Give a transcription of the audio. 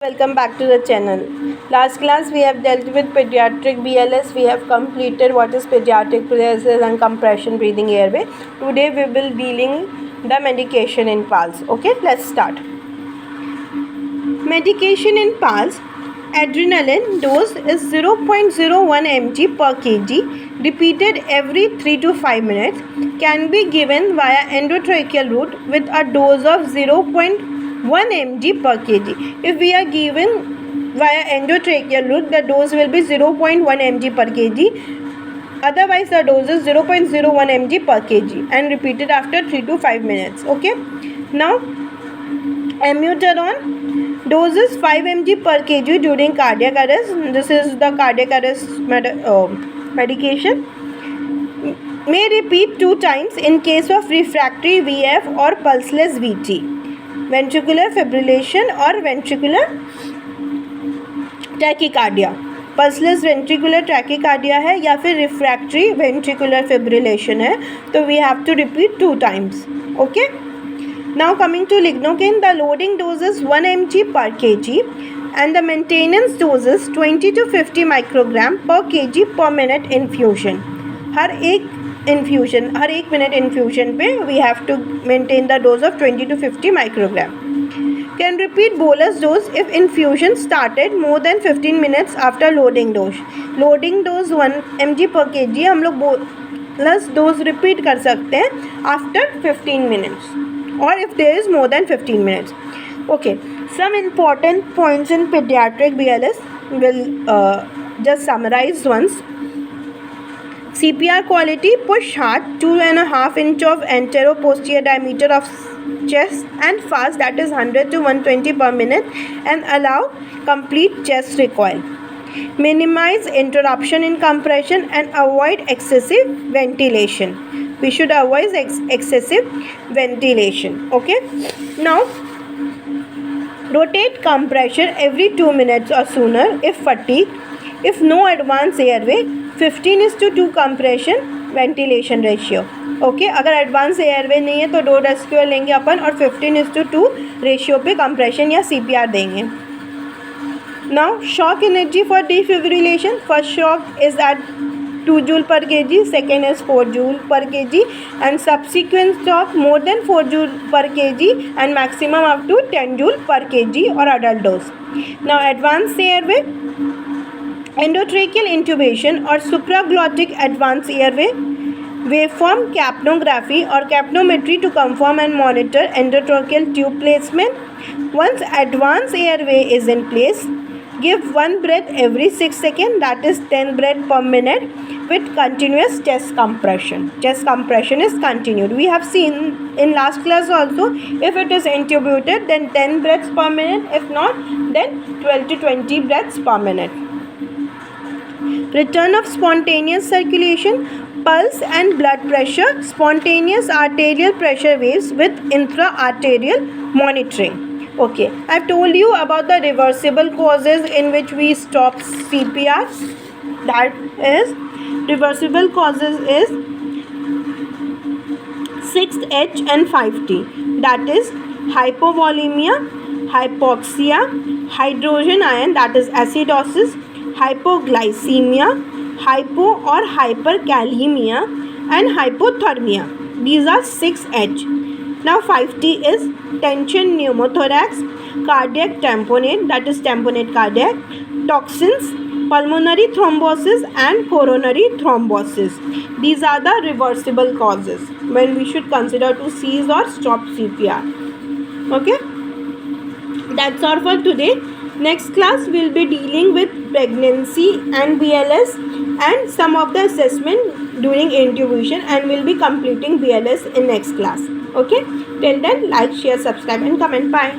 Welcome back to the channel. Last class we have dealt with pediatric BLS. We have completed what is pediatric BLS and compression breathing airway. Today we will dealing the medication in PALS. Okay, let's start. Medication in PALS. Adrenaline dose is 0.01 mg per kg repeated every 3 to 5 minutes. Can be given via endotracheal route with a dose of 0.1 mg per kg. If we are given via endotracheal route, the dose will be 0.1 mg per kg. Otherwise, the dose is 0.01 mg per kg and repeated after 3 to 5 minutes. Okay. Now, amiodarone dose is 5 mg per kg during cardiac arrest. This is the cardiac arrest medication. May repeat 2 times in case of refractory VF or pulseless VT. Ventricular fibrillation or ventricular tachycardia. Pulseless ventricular tachycardia है या फिर refractory ventricular fibrillation है, तो we have to repeat 2 times. Okay. Now coming to lignocaine, the loading dose is 1 mg per kg and the maintenance dose is 20 to 50 microgram per kg per minute infusion. हर एक minute infusion पे we have to maintain the dose of 20 to 50 microgram. Can repeat bolus dose if infusion started more than 15 minutes after loading dose. Loading dose 1 mg per kg हम लोग bolus dose repeat कर सकते हैं after 15 minutes or if there is more than 15 minutes. Okay, some important points in pediatric BLS will just summarize once. CPR quality: push hard, 2.5 inch of antero-posterior diameter of chest and fast, that is 100 to 120 per minute, and allow complete chest recoil. Minimize interruption in compression and avoid excessive ventilation. We should avoid excessive ventilation. Okay. Now, rotate compression every 2 minutes or sooner if fatigued. If no advanced airway, 15:2 compression ventilation ratio. Okay, अगर advance airway नहीं है तो 2 rescuer लेंगे अपन और 15:2 ratio पे compression या CPR देंगे. Now shock energy for defibrillation. First shock is at 2 joule per kg, second is 4 joule per kg, and subsequent shock more than 4 joule per kg and maximum up to 10 joule per kg or adult dose. Now advanced airway, endotracheal intubation or supraglottic advanced airway, waveform capnography or capnometry to confirm and monitor endotracheal tube placement. Once advanced airway is in place, give 1 breath every 6 seconds, that is 10 breath per minute with continuous chest compression. Chest compression is continued. We have seen in last class also, if it is intubated then 10 breaths per minute, if not then 12 to 20 breaths per minute. Return of spontaneous circulation, pulse and blood pressure, spontaneous arterial pressure waves with intra-arterial monitoring. Okay, I've told you about the reversible causes in which we stop CPR. That is, reversible causes is 6H and 5T. That is hypovolemia, hypoxia, hydrogen ion, that is acidosis, hypoglycemia, hypo or hyperkalemia, and hypothermia. These are 6H. Now 5T is tension pneumothorax, cardiac tamponade, that is tamponade cardiac, toxins, pulmonary thrombosis and coronary thrombosis. These are the reversible causes when we should consider to cease or stop CPR. Okay, that's all for today. Next class we'll be dealing with pregnancy and BLS and some of the assessment during intubation, and we'll be completing BLS in next class. Okay, till then, like, share, subscribe and comment. Bye.